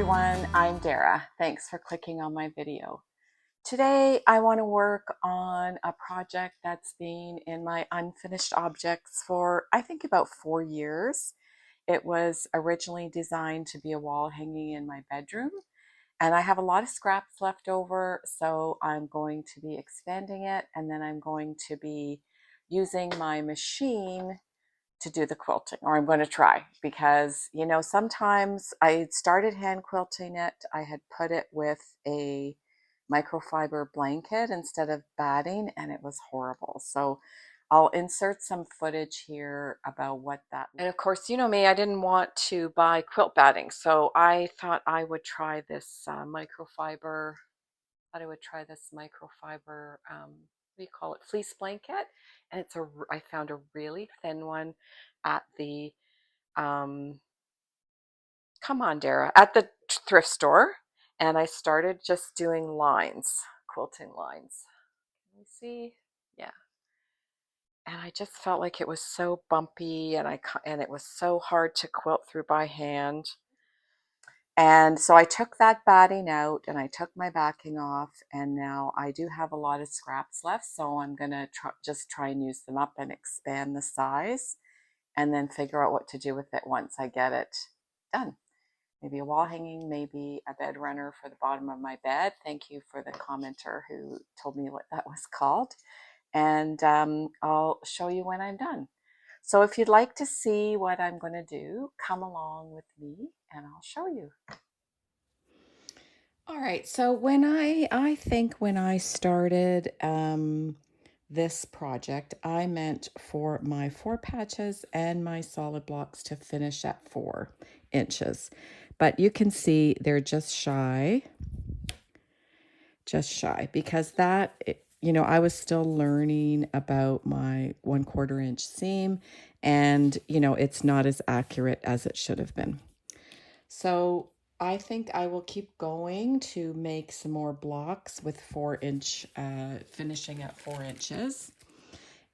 everyone, I'm Dara. Thanks for clicking on my video. Today I want to work on a project that's been in my unfinished objects for I think about 4 years. It was originally designed to be a wall hanging in my bedroom, and I have a lot of scraps left over, so I'm going to be expanding it, and then I'm going to be using my machine to do the quilting, or I'm going to try, because sometimes I started hand quilting it. I had put it with a microfiber blanket instead of batting, and it was horrible. So I'll insert some footage here about what that. And of course, you know me, I didn't want to buy quilt batting, so I thought I would try this microfiber. Thought I would try this microfiber. What do you call it? Fleece blanket, and I found a really thin one at the come on, Dara, at the thrift store, and I started just doing lines, quilting lines. Can you see? Yeah. And I just felt like it was so bumpy, and it was so hard to quilt through by hand. And so I took that batting out and I took my backing off, and now I do have a lot of scraps left, so I'm gonna just try and use them up and expand the size, and then figure out what to do with it once I get it done. Maybe a wall hanging, maybe a bed runner for the bottom of my bed. Thank you for the commenter who told me what that was called. And I'll show you when I'm done. So if you'd like to see what I'm going to do, come along with me and I'll show you. All right, so when I started this project, I meant for my 4 patches and my solid blocks to finish at 4 inches. But you can see they're just shy because I was still learning about my 1/4 inch seam, and it's not as accurate as it should have been. So I think I will keep going to make some more blocks with 4-inch, finishing at 4 inches.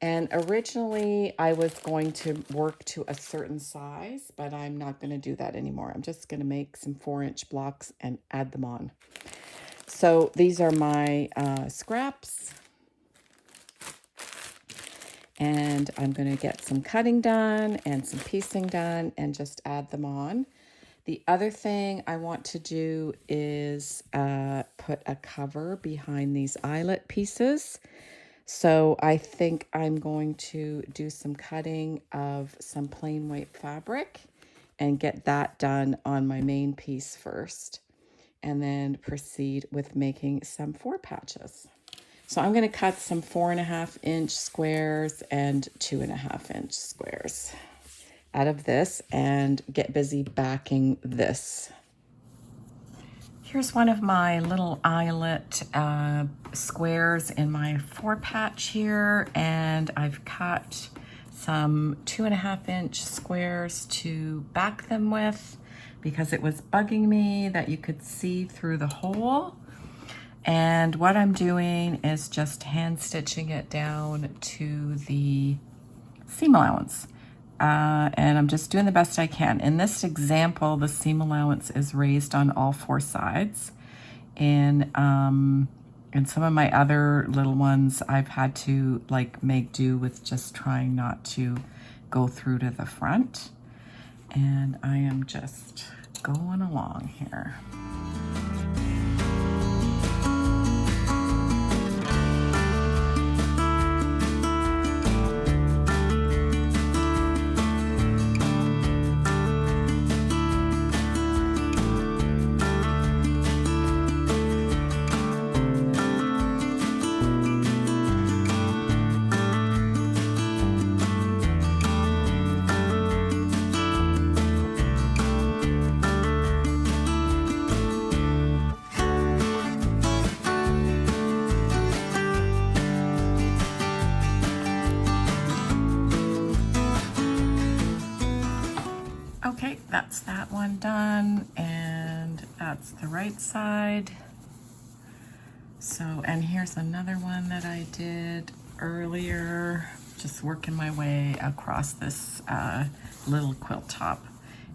And originally I was going to work to a certain size, but I'm not going to do that anymore. I'm just going to make some 4-inch blocks and add them on. So these are my scraps. And I'm going to get some cutting done and some piecing done and just add them on. The other thing I want to do is put a cover behind these eyelet pieces. So I think I'm going to do some cutting of some plain white fabric and get that done on my main piece first, and then proceed with making some 4 patches. So I'm going to cut some 4.5-inch squares and 2.5-inch squares out of this and get busy backing this. Here's one of my little eyelet squares in my 4 patch here, and I've cut some 2.5-inch squares to back them with because it was bugging me that you could see through the hole. And what I'm doing is just hand stitching it down to the seam allowance. And I'm just doing the best I can. In this example, the seam allowance is raised on all 4 sides. In some of my other little ones, I've had to make do with just trying not to go through to the front. And I am just going along here. Okay, that's that one done, and that's the right side. So, and here's another one that I did earlier, just working my way across this little quilt top.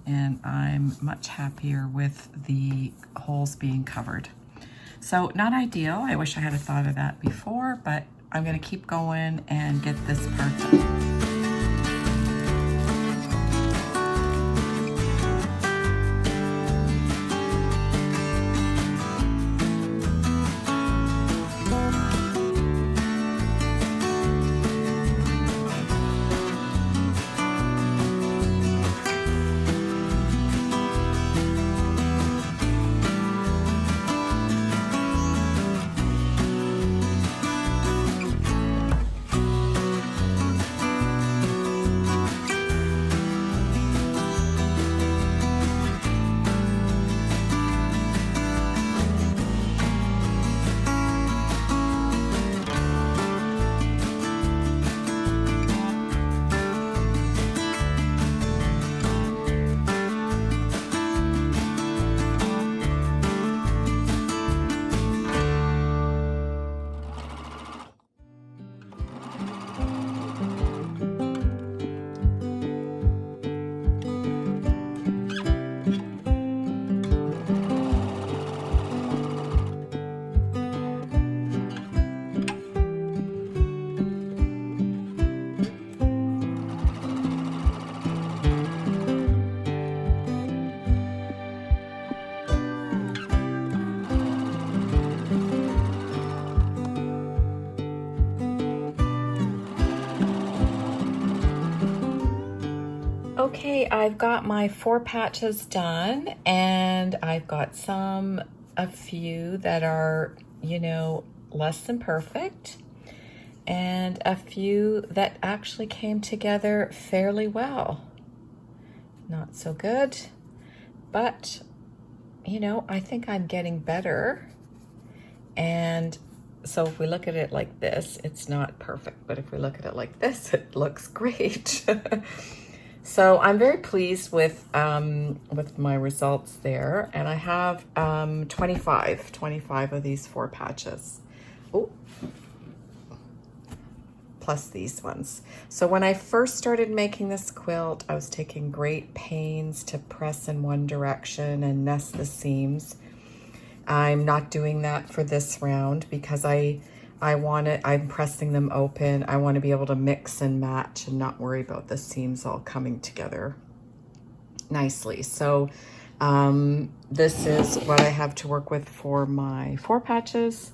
and I'm much happier with the holes being covered. So not ideal. I wish I had thought of that before, but I'm going to keep going and get this part done. Okay, I've got my 4 patches done, and I've got a few that are, you know, less than perfect, and a few that actually came together fairly well. Not so good, but, you know, I think I'm getting better. And so if we look at it like this, it's not perfect, but if we look at it like this, it looks great. So I'm very pleased with my results there, and I have 25 of these 4 patches. Oh, plus these ones. So when I first started making this quilt, I was taking great pains to press in one direction and nest the seams. I'm not doing that for this round because I'm pressing them open. I want to be able to mix and match and not worry about the seams all coming together nicely. So this is what I have to work with for my 4 patches.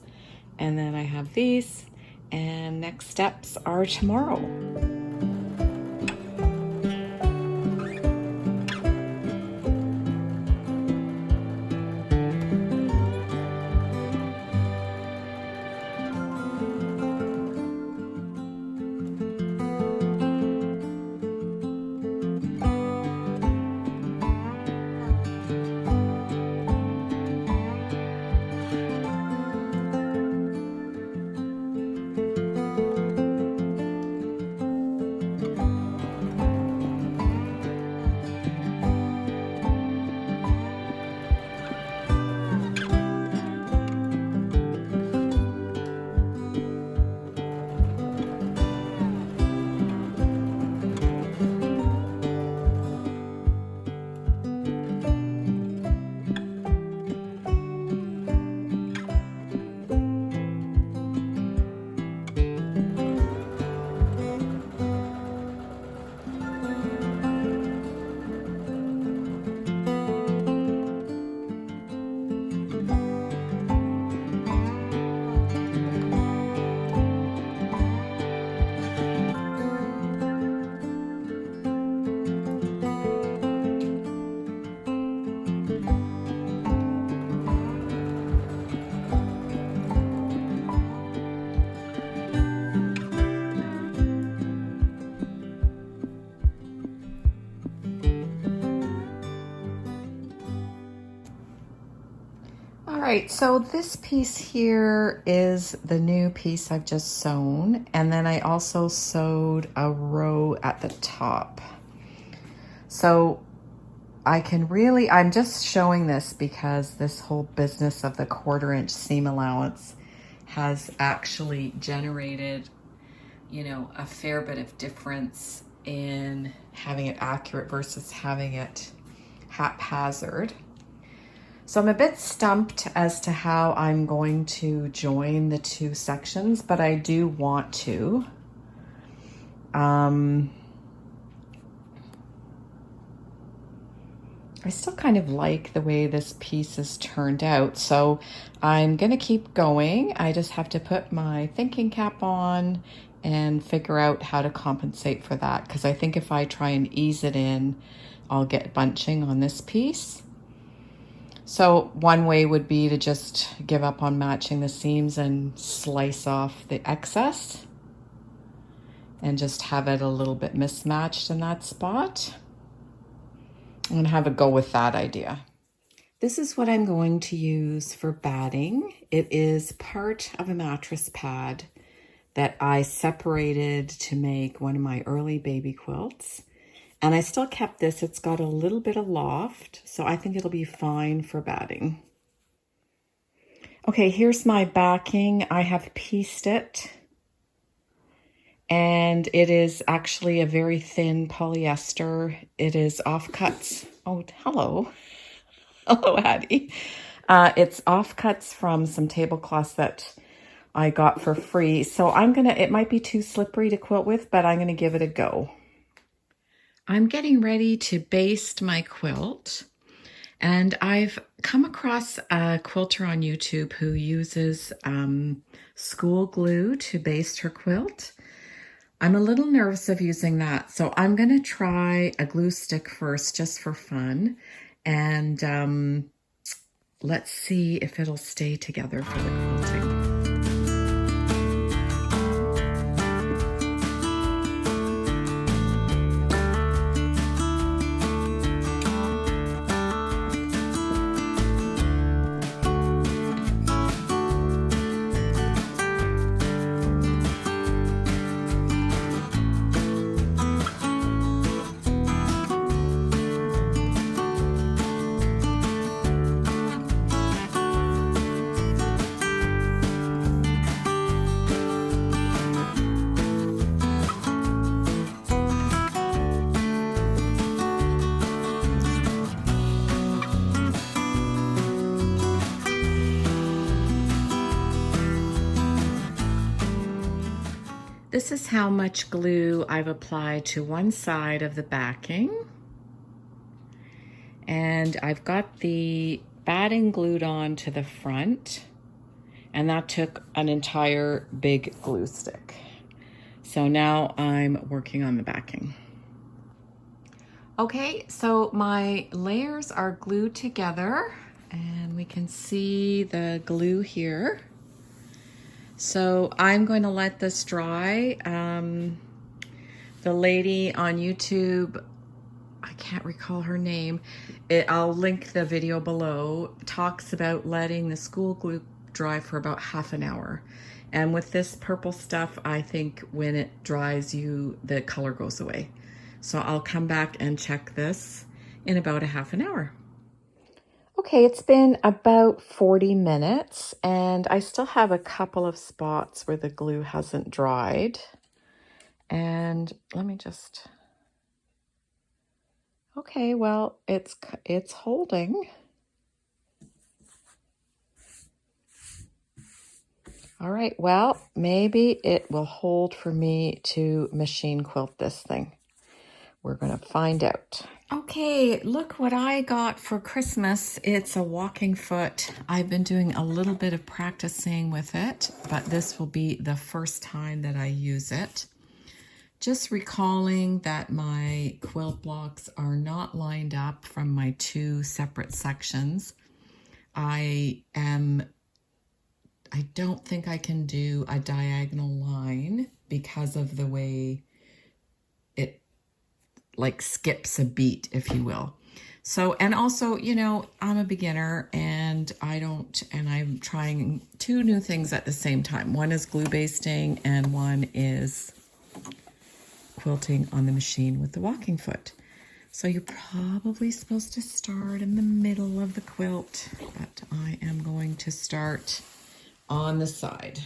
And then I have these, and next steps are tomorrow. right, so this piece here is the new piece I've just sewn, and then I also sewed a row at the top. So I'm just showing this because this whole business of the 1/4 inch seam allowance has actually generated, you know, a fair bit of difference in having it accurate versus having it haphazard. So I'm a bit stumped as to how I'm going to join the two sections, but I do want to. I still kind of like the way this piece is turned out, so I'm gonna keep going. I just have to put my thinking cap on and figure out how to compensate for that, because I think if I try and ease it in, I'll get bunching on this piece. So one way would be to just give up on matching the seams and slice off the excess and just have it a little bit mismatched in that spot. I'm gonna have a go with that idea. This is what I'm going to use for batting. It is part of a mattress pad that I separated to make one of my early baby quilts. And I still kept this. It's got a little bit of loft, so I think it'll be fine for batting. Okay, here's my backing. I have pieced it. And it is actually a very thin polyester. It is offcuts. Oh, hello. Hello, Addie. It's offcuts from some tablecloths that I got for free. So it might be too slippery to quilt with, but I'm gonna give it a go. I'm getting ready to baste my quilt. And I've come across a quilter on YouTube who uses school glue to baste her quilt. I'm a little nervous of using that, so I'm gonna try a glue stick first just for fun. And let's see if it'll stay together for the quilting. This is how much glue I've applied to one side of the backing. And I've got the batting glued on to the front, and that took an entire big glue stick. So now I'm working on the backing. Okay, so my layers are glued together and we can see the glue here. So I'm going to let this dry. The lady on YouTube, I can't recall her name, I'll link the video below, talks about letting the school glue dry for about half an hour. And with this purple stuff, I think when it dries, the color goes away. So I'll come back and check this in about a half an hour. Okay, it's been about 40 minutes and I still have a couple of spots where the glue hasn't dried. And let me just, okay, well, it's holding. All right, well, maybe it will hold for me to machine quilt this thing. We're gonna find out. Okay, look what I got for Christmas. It's a walking foot. I've been doing a little bit of practicing with it, but this will be the first time that I use it. Just recalling that my quilt blocks are not lined up from my two separate sections. I don't think I can do a diagonal line because of the way it like skips a beat, if you will. So, and also, you know, I'm a beginner and I'm trying two new things at the same time. One is glue basting and one is quilting on the machine with the walking foot. So you're probably supposed to start in the middle of the quilt, but I am going to start on the side.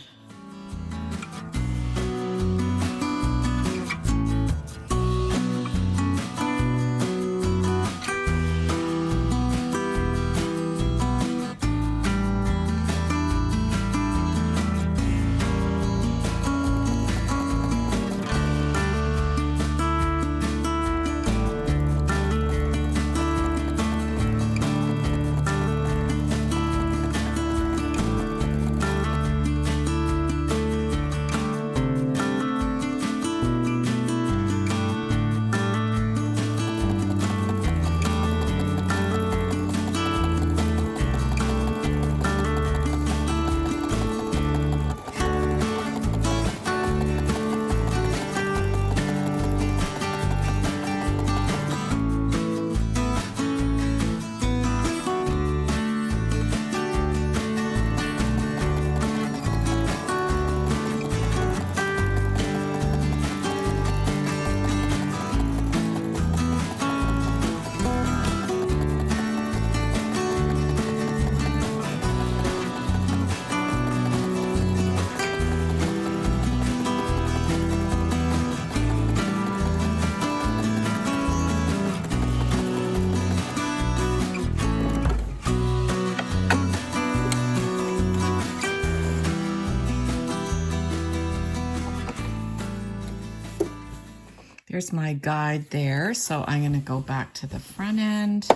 Here's my guide there. So I'm going to go back to the front end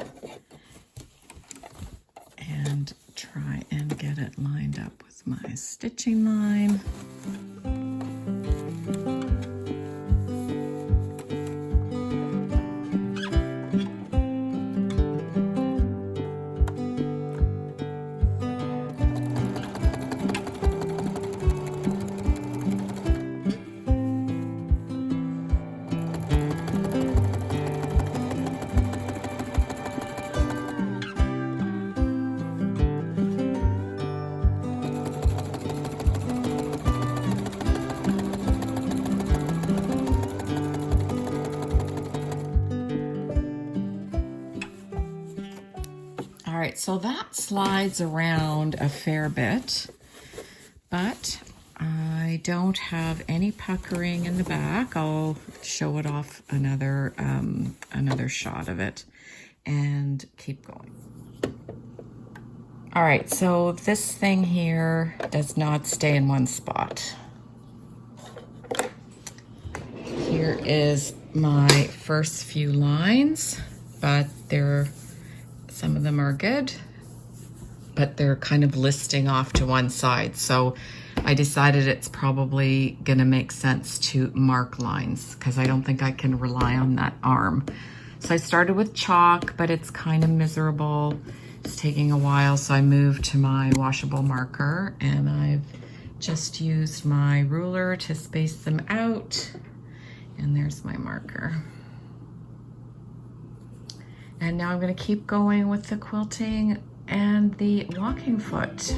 and try and get it lined up with my stitching line. All right, so that slides around a fair bit, but I don't have any puckering in the back. I'll show it off another shot of it and keep going. All right, so this thing here does not stay in one spot. Here is my first few lines, but some of them are good, but they're kind of listing off to one side. So I decided it's probably gonna make sense to mark lines because I don't think I can rely on that arm. So I started with chalk, but it's kind of miserable. It's taking a while, so I moved to my washable marker, and I've just used my ruler to space them out. And there's my marker. And now I'm going to keep going with the quilting and the walking foot.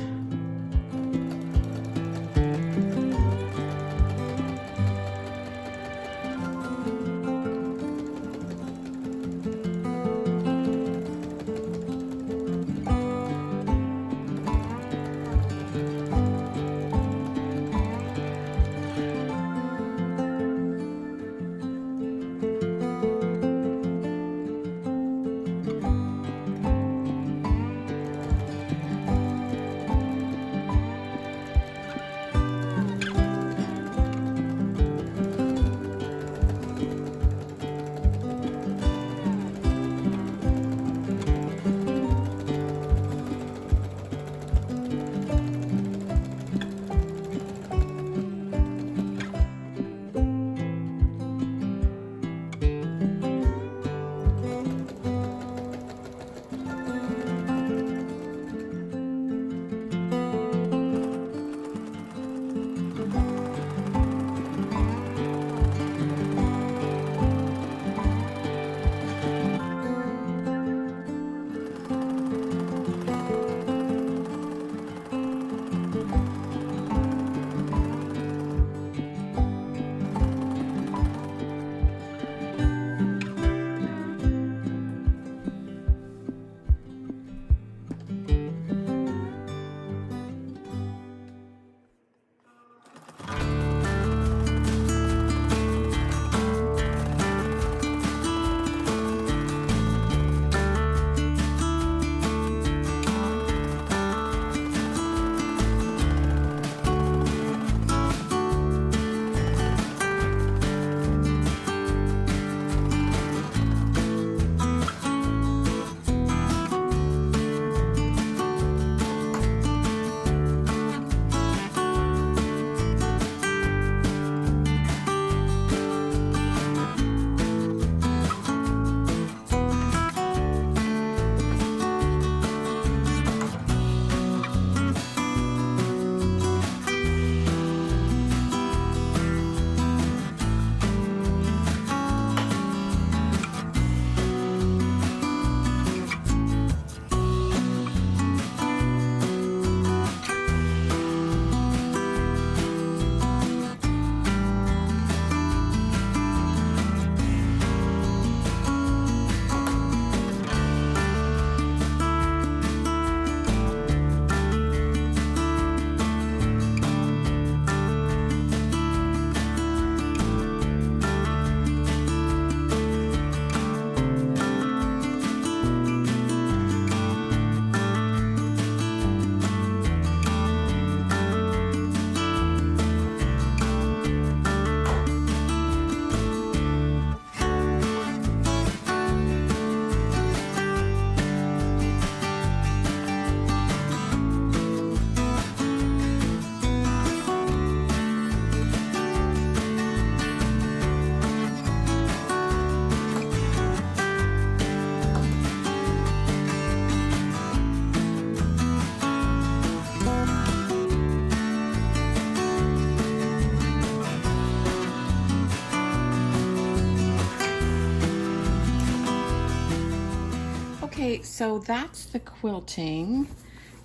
Okay, so that's the quilting.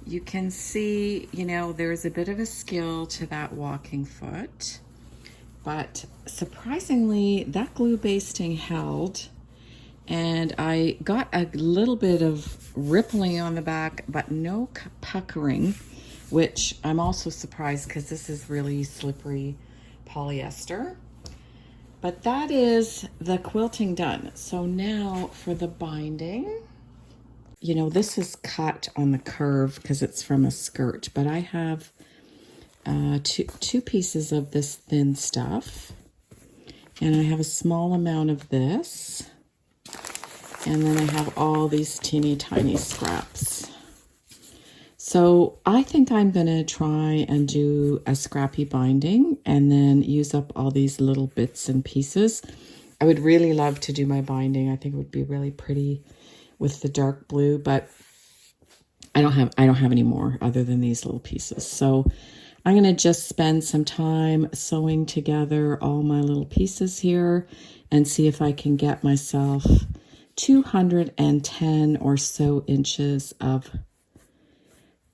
You can see, you know, there's a bit of a skill to that walking foot, but surprisingly, that glue basting held, and I got a little bit of rippling on the back, but no puckering, which I'm also surprised because this is really slippery polyester. But that is the quilting done. So now for the binding. You know, this is cut on the curve because it's from a skirt, but I have two pieces of this thin stuff, and I have a small amount of this, and then I have all these teeny tiny scraps. So I think I'm gonna try and do a scrappy binding and then use up all these little bits and pieces. I would really love to do my binding. I think it would be really pretty with the dark blue, but I don't have any more other than these little pieces. So I'm going to just spend some time sewing together all my little pieces here and see if I can get myself 210 or so inches of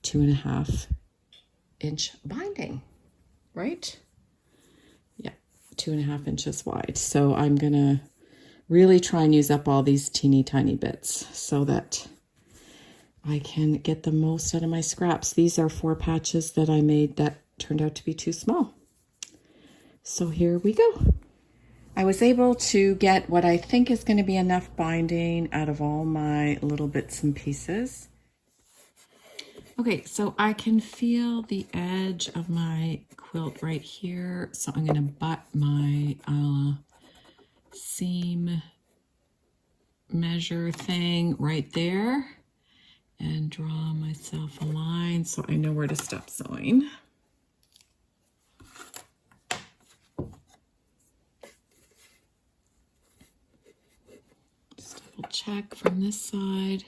2.5 inch binding, right? Yeah, 2.5 inches wide. So I'm going to really try and use up all these teeny tiny bits so that I can get the most out of my scraps. These are 4 patches that I made that turned out to be too small. So here we go. I was able to get what I think is going to be enough binding out of all my little bits and pieces. Okay, so I can feel the edge of my quilt right here. So I'm going to butt my seam measure thing right there and draw myself a line so I know where to stop sewing. Just double check from this side.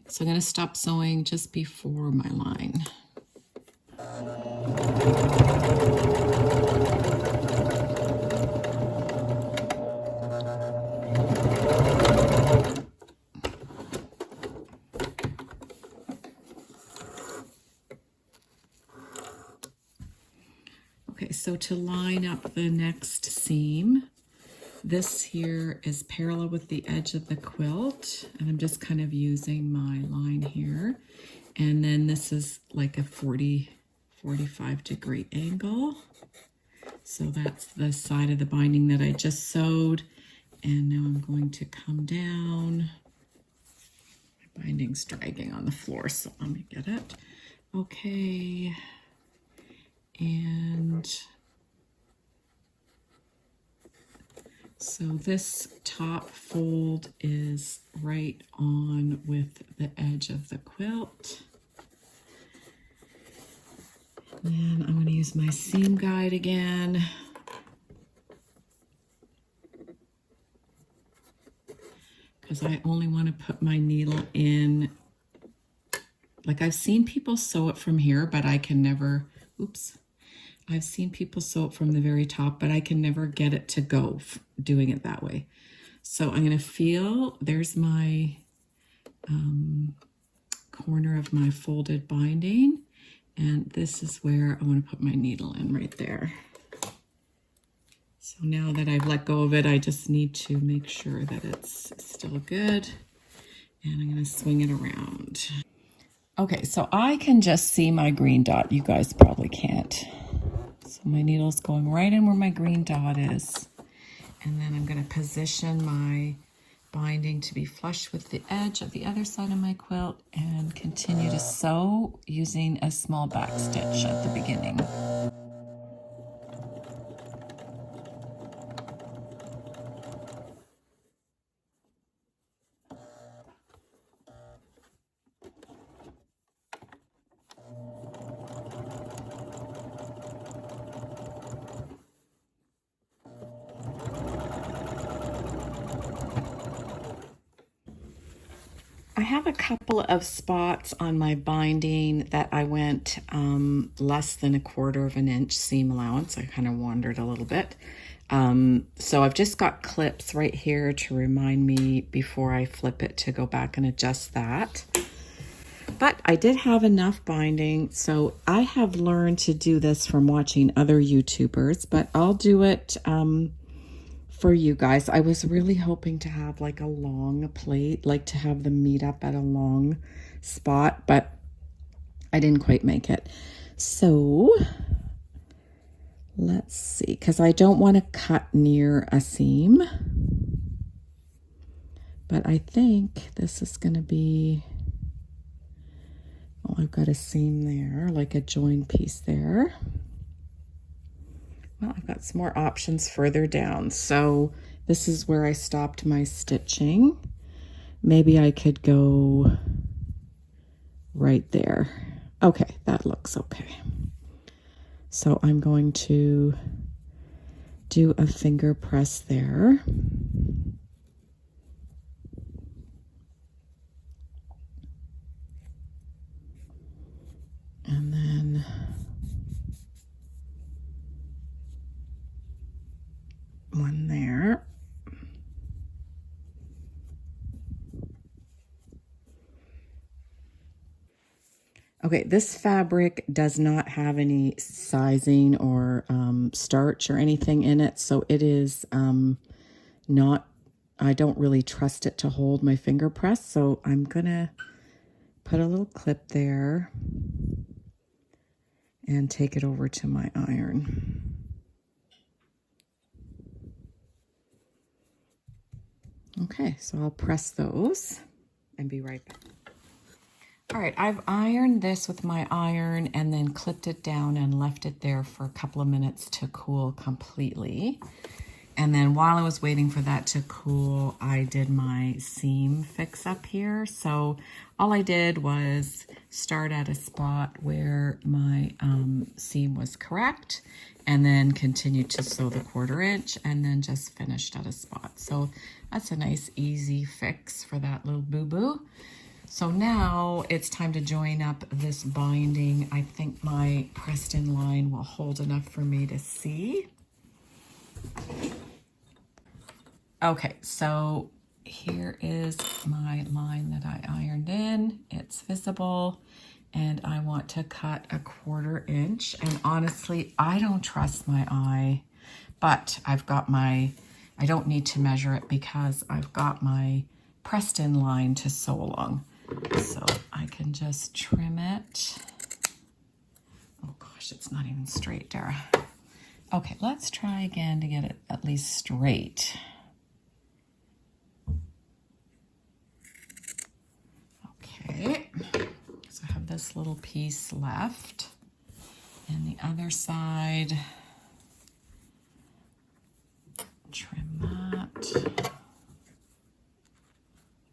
So I'm going to stop sewing just before my line. Okay, so to line up the next seam, this here is parallel with the edge of the quilt, and I'm just kind of using my line here. And then this is like a 45 degree angle. So that's the side of the binding that I just sewed. And now I'm going to come down. My binding's dragging on the floor, so let me get it. Okay. And so this top fold is right on with the edge of the quilt. And I'm going to use my seam guide again. Because I only want to put my needle in. Like I've seen people sew it from here, but I can never, oops. I've seen people sew it from the very top, but I can never get it to go doing it that way. So I'm going to feel, there's my corner of my folded binding. And this is where I want to put my needle in right there. So now that I've let go of it, I just need to make sure that it's still good. And I'm going to swing it around. Okay, so I can just see my green dot. You guys probably can't. So my needle's going right in where my green dot is. And then I'm going to position my binding to be flush with the edge of the other side of my quilt and continue to sew using a small back stitch at the beginning. I have a couple of spots on my binding that I went less than 1/4 of an inch seam allowance. I kind of wandered a little bit. So I've just got clips right here to remind me before I flip it to go back and adjust that. But I did have enough binding, so I have learned to do this from watching other YouTubers, but I'll do it for you guys. I was really hoping to have like a long plate, like to have them meet up at a long spot, but I didn't quite make it. So let's see, because I don't want to cut near a seam, but I think this is going to be, oh, I've got a seam there, like a join piece there. Well, I've got some more options further down. So this is where I stopped my stitching. Maybe I could go right there. Okay, that looks okay. So I'm going to do a finger press there. And then one there. Okay, this fabric does not have any sizing or starch or anything in it, so it is not, I don't really trust it to hold my finger press, so I'm gonna put a little clip there and take it over to my iron. Okay, so I'll press those and be right back. All right, I've ironed this with my iron and then clipped it down and left it there for a couple of minutes to cool completely. And then while I was waiting for that to cool, I did my seam fix up here. So all I did was start at a spot where my seam was correct, and then continued to sew the 1/4 inch, and then just finished at a spot. So that's a nice easy fix for that little boo-boo. So now it's time to join up this binding. I think my pressed in line will hold enough for me to see. Okay, so here is my line that I ironed in. It's visible, and I want to cut a 1/4 inch. And honestly, I don't trust my eye, but I've got my, I don't need to measure it because I've got my pressed in line to sew along. So I can just trim it. Oh gosh, it's not even straight, Dara. Okay, let's try again to get it at least straight. Okay, so I have this little piece left. And the other side, trim that.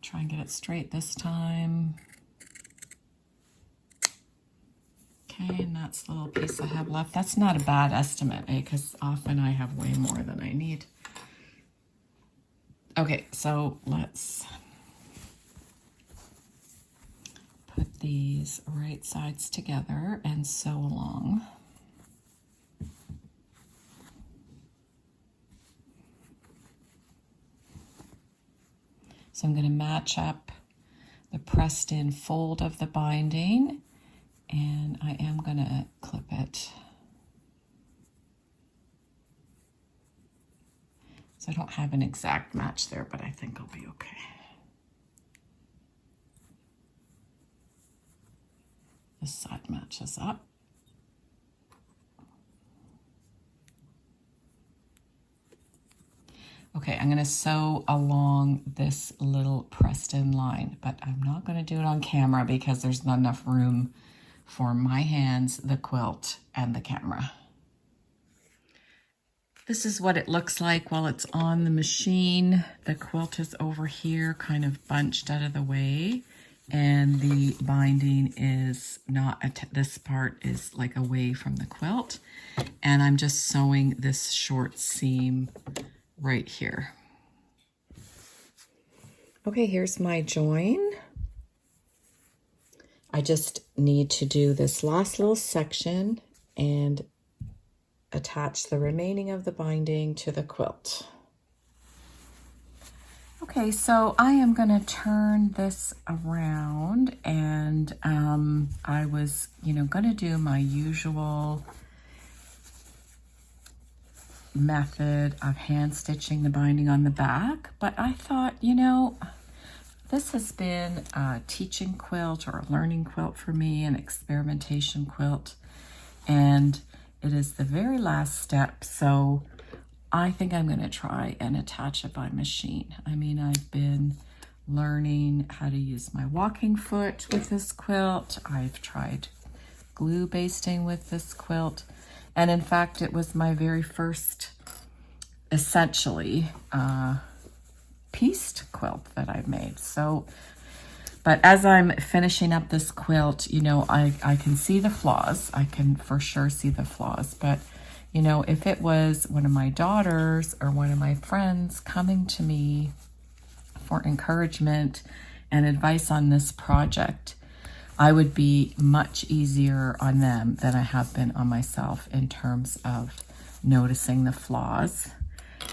Try and get it straight this time. Okay, and that's the little piece I have left. That's not a bad estimate, because often I have way more than I need. Okay, so let's put these right sides together and sew along. So I'm going to match up the pressed in fold of the binding, and I am going to clip it. So I don't have an exact match there, but I think I'll be okay. This side matches up. Okay, I'm going to sew along this little pressed in line, but I'm not going to do it on camera because there's not enough room for my hands, the quilt, and the camera. This is what it looks like while it's on the machine. The quilt is over here, kind of bunched out of the way, and the binding is not, this part is like away from the quilt, and I'm just sewing this short seam right here. Okay, here's my join. I just need to do this last little section and attach the remaining of the binding to the quilt. Okay, so I am going to turn this around, and I was, going to do my usual method of hand stitching the binding on the back, but I thought, this has been a teaching quilt or a learning quilt for me, an experimentation quilt, and it is the very last step, so I think I'm going to try and attach it by machine. I mean, I've been learning how to use my walking foot with this quilt. I've tried glue basting with this quilt. And in fact, it was my very first, essentially, pieced quilt that I've made. So, but as I'm finishing up this quilt, I can see the flaws. I can for sure see the flaws, but if it was one of my daughters or one of my friends coming to me for encouragement and advice on this project, I would be much easier on them than I have been on myself in terms of noticing the flaws.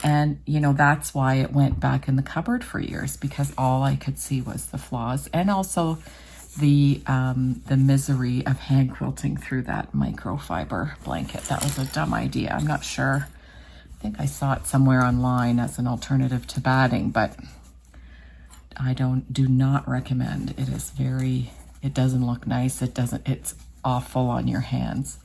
And, that's why it went back in the cupboard for years, because all I could see was the flaws, and also the misery of hand quilting through that microfiber blanket. That was a dumb idea. I'm not sure. I think I saw it somewhere online as an alternative to batting, but I do not recommend. It doesn't look nice. It's awful on your hands.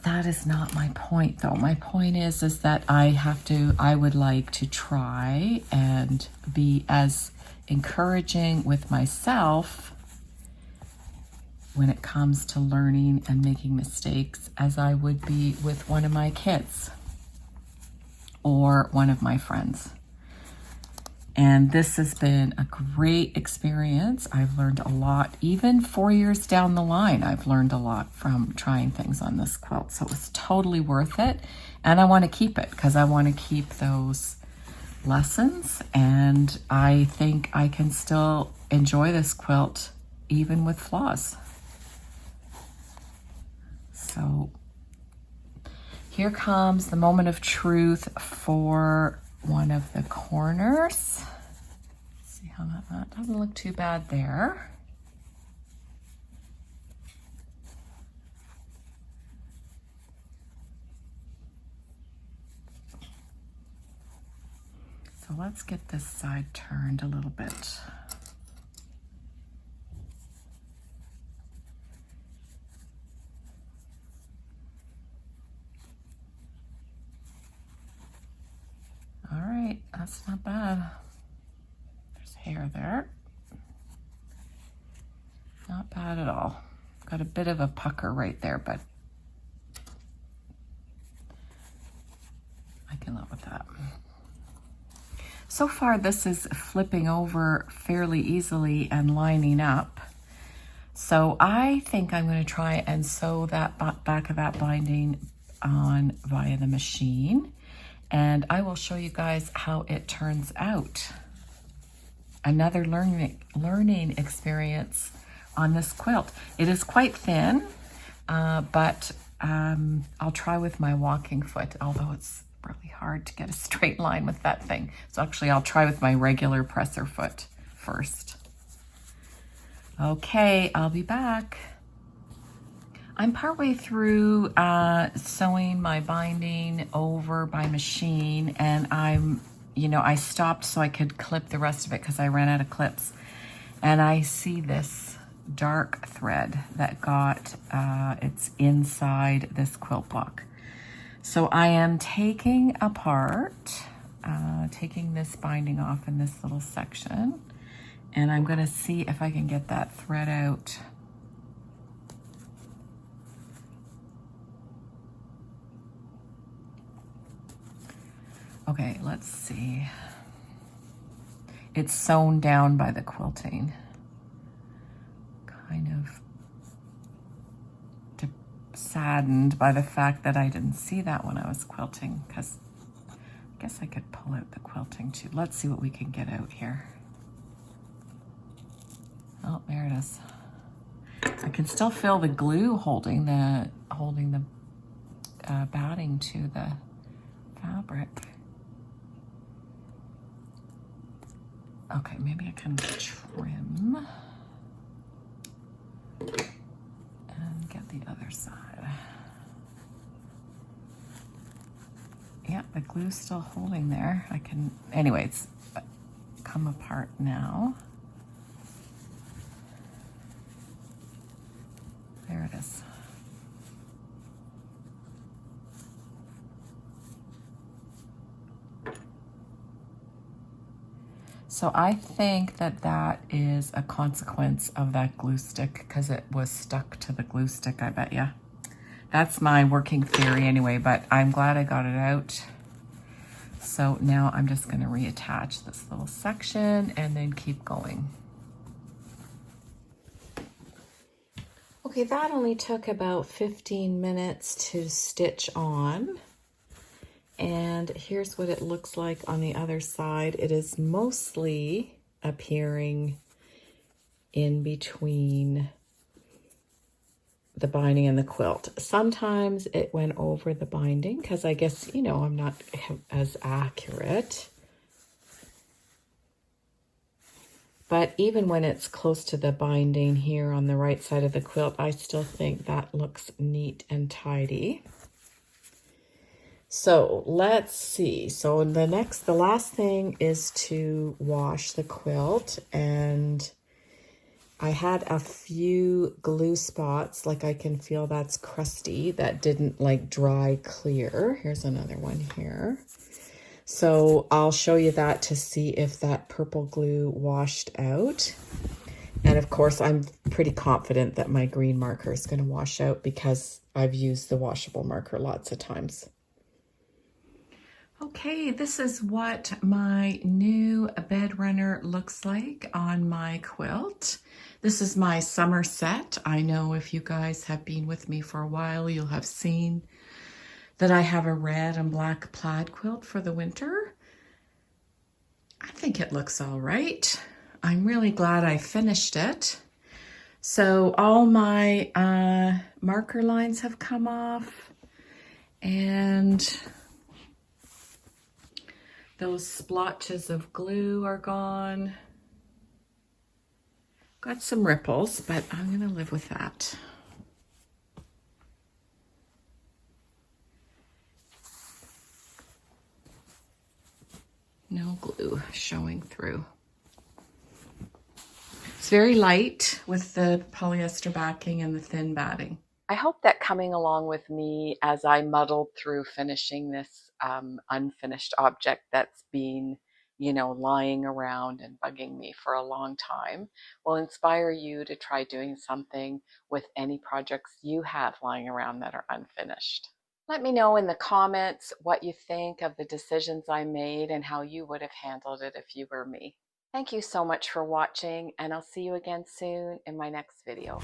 That is not my point though. My point is that I would like to try and be as encouraging with myself when it comes to learning and making mistakes as I would be with one of my kids or one of my friends. And this has been a great experience. I've learned a lot. Even 4 years down the line, I've learned a lot from trying things on this quilt. So it was totally worth it. And I want to keep it because I want to keep those lessons, and I think I can still enjoy this quilt even with flaws. So here comes the moment of truth for one of the corners. See how that doesn't look too bad there. So let's get this side turned a little bit. All right, that's not bad. There's hair there. Not bad at all. Got a bit of a pucker right there, but I can live with that. So far, this is flipping over fairly easily and lining up. So I think I'm going to try and sew that back of that binding on via the machine. And I will show you guys how it turns out. Another learning experience on this quilt. It is quite thin, but I'll try with my walking foot, although it's really hard to get a straight line with that thing. So actually I'll try with my regular presser foot first. Okay, I'll be back. I'm partway through sewing my binding over by machine, and I stopped so I could clip the rest of it because I ran out of clips. And I see this dark thread that it's inside this quilt block. So I am taking apart, taking this binding off in this little section, and I'm going to see if I can get that thread out. Okay, let's see. It's sewn down by the quilting. Kind of saddened by the fact that I didn't see that when I was quilting, because I guess I could pull out the quilting too. Let's see what we can get out here. Oh, there it is. I can still feel the glue holding the batting to the fabric. Okay, maybe I can trim and get the other side. Yeah, the glue's still holding there. I can, anyway, it's come apart now. There it is. So I think that that is a consequence of that glue stick because it was stuck to the glue stick, I bet ya. That's my working theory anyway, but I'm glad I got it out. So now I'm just going to reattach this little section and then keep going. Okay, that only took about 15 minutes to stitch on. And here's what it looks like on the other side. It is mostly appearing in between the binding and the quilt. Sometimes it went over the binding because I guess, you know, I'm not as accurate. But even when it's close to the binding here on the right side of the quilt, I still think that looks neat and tidy. So let's see. So the last thing is to wash the quilt, and I had a few glue spots, like I can feel that's crusty, that didn't like dry clear. Here's another one here. So I'll show you that to see if that purple glue washed out. And of course, I'm pretty confident that my green marker is going to wash out because I've used the washable marker lots of times. Okay, this is what my new bed runner looks like on my quilt. This is my summer set. I know if you guys have been with me for a while, you'll have seen that I have a red and black plaid quilt for the winter. I think it looks all right. I'm really glad I finished it. So all my marker lines have come off, and those splotches of glue are gone. Got some ripples, but I'm gonna live with that. No glue showing through. It's very light with the polyester backing and the thin batting. I hope that coming along with me as I muddled through finishing this unfinished object that's been, you know, lying around and bugging me for a long time will inspire you to try doing something with any projects you have lying around that are unfinished. Let me know in the comments what you think of the decisions I made and how you would have handled it if you were me. Thank you so much for watching, and I'll see you again soon in my next video.